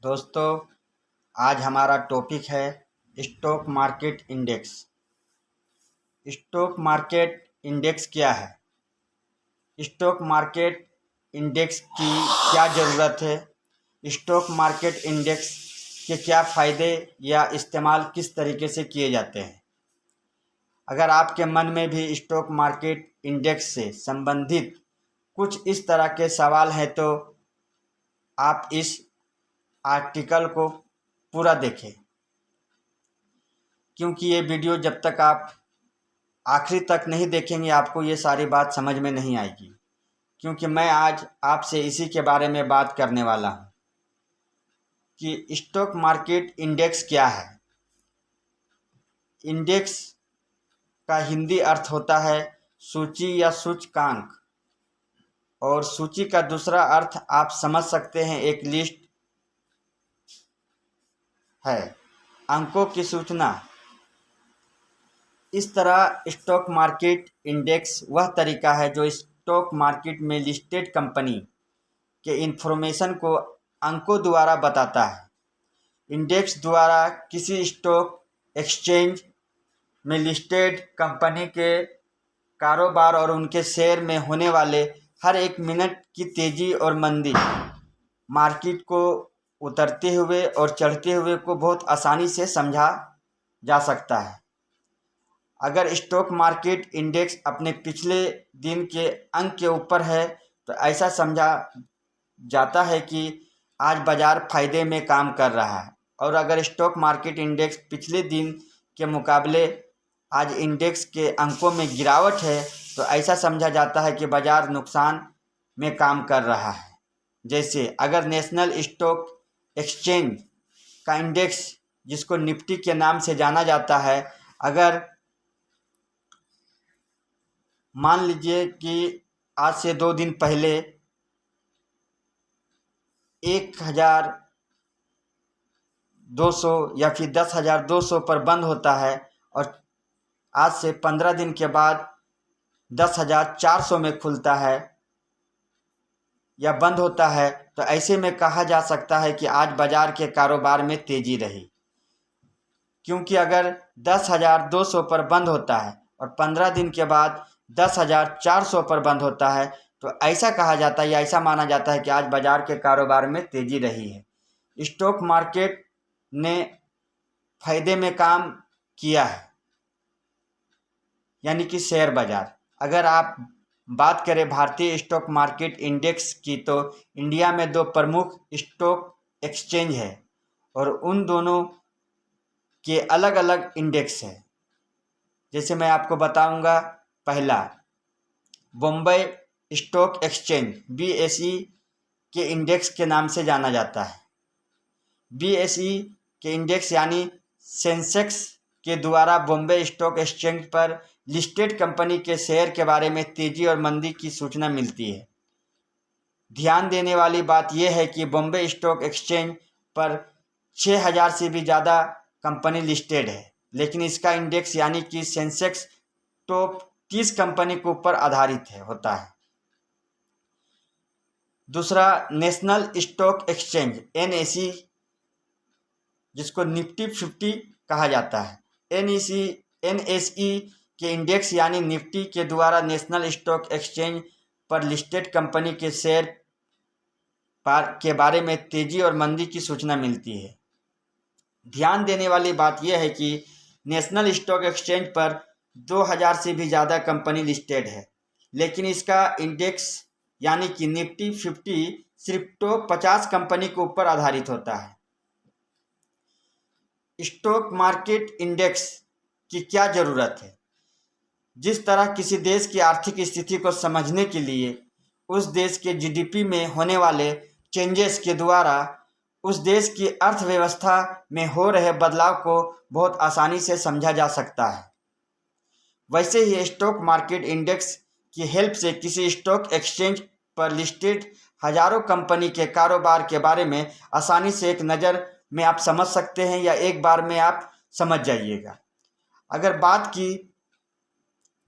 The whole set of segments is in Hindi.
दोस्तों, आज हमारा टॉपिक है stock market index. Stock market index क्या है? स्टॉक मार्केट इंडेक्स की क्या ज़रूरत है? स्टॉक मार्केट इंडेक्स के क्या फ़ायदे या इस्तेमाल किस तरीके से किए जाते हैं? अगर आपके मन में भी स्टॉक मार्केट इंडेक्स से संबंधित कुछ इस तरह के सवाल हैं तो आप इस आर्टिकल को पूरा देखें, क्योंकि ये वीडियो जब तक आप आखिरी तक नहीं देखेंगे आपको ये सारी बात समझ में नहीं आएगी। क्योंकि मैं आज आपसे इसी के बारे में बात करने वाला हूँ कि स्टॉक मार्केट इंडेक्स क्या है। इंडेक्स का हिंदी अर्थ होता है सूची या सूचकांक, और सूची का दूसरा अर्थ आप समझ सकते हैं एक लिस्ट है, अंकों की सूचना। इस तरह स्टॉक मार्केट इंडेक्स वह तरीका है जो स्टॉक मार्केट में लिस्टेड कंपनी के इंफॉर्मेशन को अंकों द्वारा बताता है। इंडेक्स द्वारा किसी स्टॉक एक्सचेंज में लिस्टेड कंपनी के कारोबार और उनके शेयर में होने वाले हर एक मिनट की तेजी और मंदी, मार्केट को उतरते हुए और चढ़ते हुए को बहुत आसानी से समझा जा सकता है। अगर स्टॉक मार्केट इंडेक्स अपने पिछले दिन के अंक के ऊपर है तो ऐसा समझा जाता है कि आज बाजार फायदे में काम कर रहा है, और अगर स्टॉक मार्केट इंडेक्स पिछले दिन के मुकाबले आज इंडेक्स के अंकों में गिरावट है तो ऐसा समझा जाता है कि बाजार नुकसान में काम कर रहा है। जैसे अगर नेशनल स्टॉक एक्सचेंज का इंडेक्स, जिसको निफ्टी के नाम से जाना जाता है, अगर मान लीजिए कि आज से 2 दिन पहले 1,200 या फिर 10,200 पर बंद होता है और आज से 15 दिन के बाद 10,400 में खुलता है या बंद होता है, तो ऐसे में कहा जा सकता है कि आज बाजार के कारोबार में तेजी रही। क्योंकि अगर 10,200 पर बंद होता है और 15 दिन के बाद 10,400 पर बंद होता है तो ऐसा कहा जाता है या ऐसा माना जाता है कि आज बाजार के कारोबार में तेजी रही है। स्टॉक मार्केट ने फायदे में काम किया है, यानी कि शेयर बाजार। अगर आप बात करें भारतीय स्टॉक मार्केट इंडेक्स की तो इंडिया में 2 प्रमुख स्टॉक एक्सचेंज है और उन दोनों के अलग अलग इंडेक्स है। जैसे मैं आपको बताऊंगा, पहला बॉम्बे स्टॉक एक्सचेंज BSE के इंडेक्स के नाम से जाना जाता है। BSE के इंडेक्स यानी सेंसेक्स के द्वारा बॉम्बे स्टॉक एक्सचेंज पर लिस्टेड कंपनी के शेयर के बारे में तेजी और मंदी की सूचना मिलती है। ध्यान देने वाली बात यह है कि बॉम्बे स्टॉक एक्सचेंज पर 6,000 से भी ज़्यादा कंपनी लिस्टेड है, लेकिन इसका इंडेक्स यानी कि सेंसेक्स टॉप 30 कंपनी के ऊपर आधारित होता है। दूसरा नेशनल स्टॉक एक्सचेंज NSE, जिसको निफ्टी 50 कहा जाता है। NSE के इंडेक्स यानी निफ्टी के द्वारा नेशनल स्टॉक एक्सचेंज पर लिस्टेड कंपनी के शेयर के बारे में तेजी और मंदी की सूचना मिलती है। ध्यान देने वाली बात यह है कि नेशनल स्टॉक एक्सचेंज पर 2,000 से भी ज़्यादा कंपनी लिस्टेड है, लेकिन इसका इंडेक्स यानी कि निफ्टी 50 सिर्फ टॉप 50 कंपनी के ऊपर आधारित होता है। स्टॉक मार्केट इंडेक्स की क्या ज़रूरत है? जिस तरह किसी देश की आर्थिक स्थिति को समझने के लिए उस देश के GDP में होने वाले चेंजेस के द्वारा उस देश की अर्थव्यवस्था में हो रहे बदलाव को बहुत आसानी से समझा जा सकता है, वैसे ही स्टॉक मार्केट इंडेक्स की हेल्प से किसी स्टॉक एक्सचेंज पर लिस्टेड हजारों कंपनी के कारोबार के बारे में आसानी से एक नज़र में आप समझ सकते हैं या एक बार में आप समझ जाइएगा। अगर बात की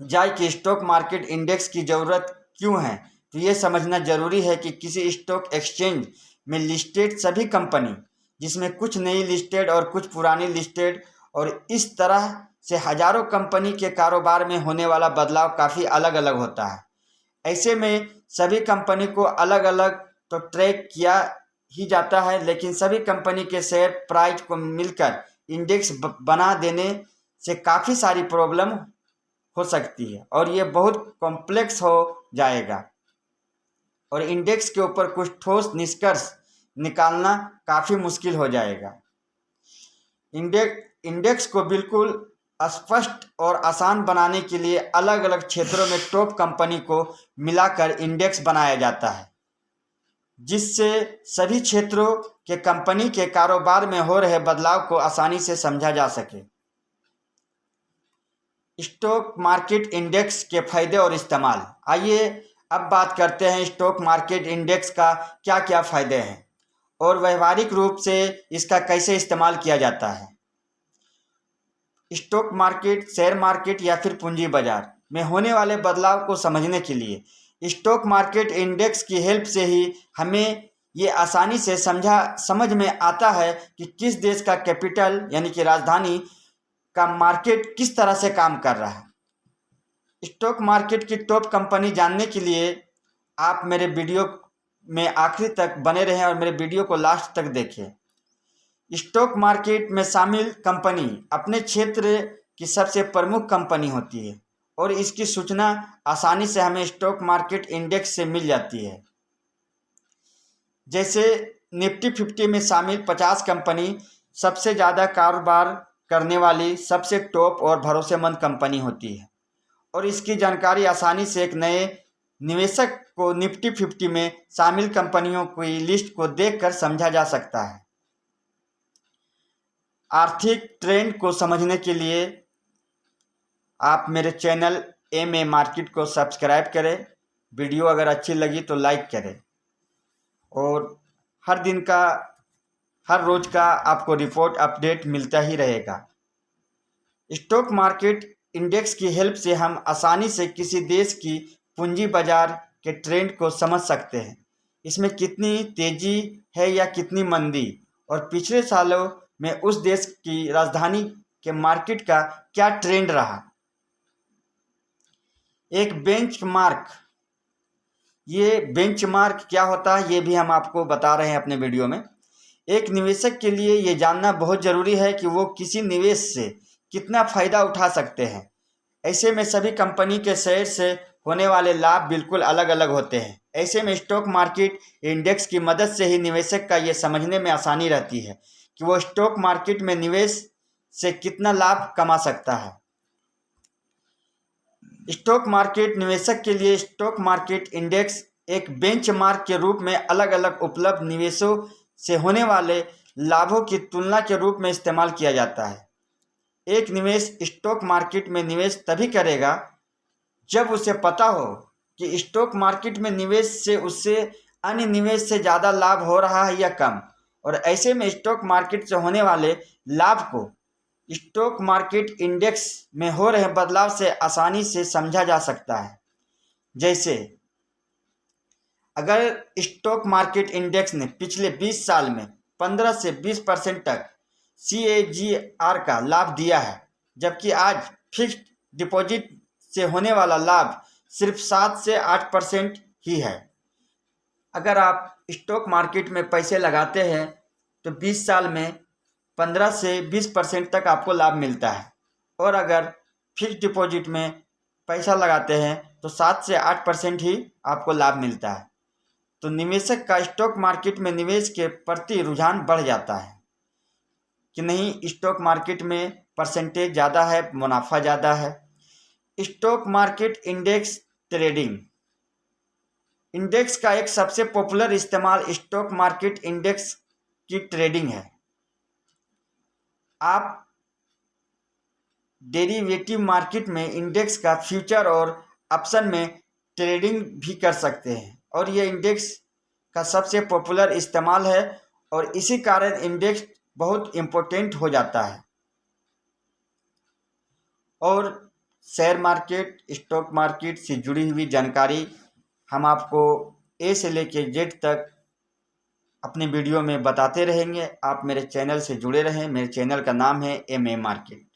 जाए कि स्टॉक मार्केट इंडेक्स की ज़रूरत क्यों है, तो ये समझना जरूरी है कि किसी स्टॉक एक्सचेंज में लिस्टेड सभी कंपनी जिसमें कुछ नई लिस्टेड और कुछ पुरानी लिस्टेड, और इस तरह से हजारों कंपनी के कारोबार में होने वाला बदलाव काफ़ी अलग अलग होता है। ऐसे में सभी कंपनी को अलग अलग तो ट्रैक किया ही जाता है, लेकिन सभी कंपनी के शेयर प्राइस को मिलकर इंडेक्स बना देने से काफ़ी सारी प्रॉब्लम हो सकती है और ये बहुत कॉम्प्लेक्स हो जाएगा और इंडेक्स के ऊपर कुछ ठोस निष्कर्ष निकालना काफ़ी मुश्किल हो जाएगा। इंडेक्स को बिल्कुल स्पष्ट और आसान बनाने के लिए अलग अलग क्षेत्रों में टॉप कंपनी को मिलाकर इंडेक्स बनाया जाता है, जिससे सभी क्षेत्रों के कंपनी के कारोबार में हो रहे बदलाव को आसानी से समझा जा सके। स्टॉक मार्केट इंडेक्स के फायदे और इस्तेमाल। आइए अब बात करते हैं स्टॉक मार्केट इंडेक्स का क्या क्या फ़ायदे हैं और व्यवहारिक रूप से इसका कैसे इस्तेमाल किया जाता है। स्टॉक मार्केट शेयर मार्केट या फिर पूंजी बाजार में होने वाले बदलाव को समझने के लिए स्टॉक मार्केट इंडेक्स की हेल्प से ही हमें ये आसानी से समझ में आता है कि किस देश का कैपिटल यानी कि राजधानी का मार्केट किस तरह से काम कर रहा है। स्टॉक मार्केट की टॉप कंपनी जानने के लिए आप मेरे वीडियो में आखिरी तक बने रहें और मेरे वीडियो को लास्ट तक देखें। स्टॉक मार्केट में शामिल कंपनी अपने क्षेत्र की सबसे प्रमुख कंपनी होती है और इसकी सूचना आसानी से हमें स्टॉक मार्केट इंडेक्स से मिल जाती है। जैसे निफ्टी 50 में शामिल 50 कंपनी सबसे ज़्यादा कारोबार करने वाली सबसे टॉप और भरोसेमंद कंपनी होती है और इसकी जानकारी आसानी से एक नए निवेशक को निफ्टी 50 में शामिल कंपनियों की लिस्ट को देखकर समझा जा सकता है। आर्थिक ट्रेंड को समझने के लिए आप मेरे चैनल एम मार्केट को सब्सक्राइब करें। वीडियो अगर अच्छी लगी तो लाइक करें और हर रोज़ का आपको रिपोर्ट अपडेट मिलता ही रहेगा। स्टॉक मार्केट इंडेक्स की हेल्प से हम आसानी से किसी देश की पूंजी बाजार के ट्रेंड को समझ सकते हैं। इसमें कितनी तेज़ी है या कितनी मंदी और पिछले सालों में उस देश की राजधानी के मार्केट का क्या ट्रेंड रहा। एक बेंचमार्क, ये बेंचमार्क क्या होता है ये भी हम आपको बता रहे हैं अपने वीडियो में। एक निवेशक के लिए ये जानना बहुत ज़रूरी है कि वो किसी निवेश से कितना फ़ायदा उठा सकते हैं। ऐसे में सभी कंपनी के शेयर से होने वाले लाभ बिल्कुल अलग अलग होते हैं। ऐसे में स्टॉक मार्केट इंडेक्स की मदद से ही निवेशक का ये समझने में आसानी रहती है कि वो स्टॉक मार्केट में निवेश से कितना लाभ कमा सकता है। स्टॉक मार्केट निवेशक के लिए स्टॉक मार्केट इंडेक्स एक बेंचमार्क के रूप में अलग अलग उपलब्ध निवेशों से होने वाले लाभों की तुलना के रूप में इस्तेमाल किया जाता है। एक निवेश स्टॉक मार्केट में निवेश तभी करेगा जब उसे पता हो कि स्टॉक मार्केट में निवेश से उससे अन्य निवेश से ज़्यादा लाभ हो रहा है या कम, और ऐसे में स्टॉक मार्केट से होने वाले लाभ को स्टॉक मार्केट इंडेक्स में हो रहे बदलाव से आसानी से समझा जा सकता है। जैसे अगर स्टॉक मार्केट इंडेक्स ने पिछले 20 साल में 15 से 20% तक CAGR का लाभ दिया है, जबकि आज फिक्स्ड डिपॉजिट से होने वाला लाभ सिर्फ 7 से 8% ही है। अगर आप स्टॉक मार्केट में पैसे लगाते हैं तो 20 साल में 15 से 20% तक आपको लाभ मिलता है, और अगर फिक्स्ड डिपॉजिट में पैसा लगाते हैं तो 7 से 8% ही आपको लाभ मिलता है। तो निवेशक का स्टॉक मार्केट में निवेश के प्रति रुझान बढ़ जाता है कि नहीं, स्टॉक मार्केट में परसेंटेज ज़्यादा है, मुनाफा ज़्यादा है। Stock market index trading. Index का एक सबसे पॉपुलर इस्तेमाल स्टॉक मार्केट इंडेक्स की ट्रेडिंग है। आप डेरिवेटिव मार्केट में इंडेक्स का फ्यूचर और ऑप्शन में ट्रेडिंग भी कर सकते हैं, और ये इंडेक्स का सबसे पॉपुलर इस्तेमाल है और इसी कारण इंडेक्स बहुत इम्पोर्टेंट हो जाता है। और शेयर मार्केट, स्टॉक मार्केट से जुड़ी हुई जानकारी हम आपको ए से लेकर जेड तक अपने वीडियो में बताते रहेंगे। आप मेरे चैनल से जुड़े रहें। मेरे चैनल का नाम है एम ए मार्केट।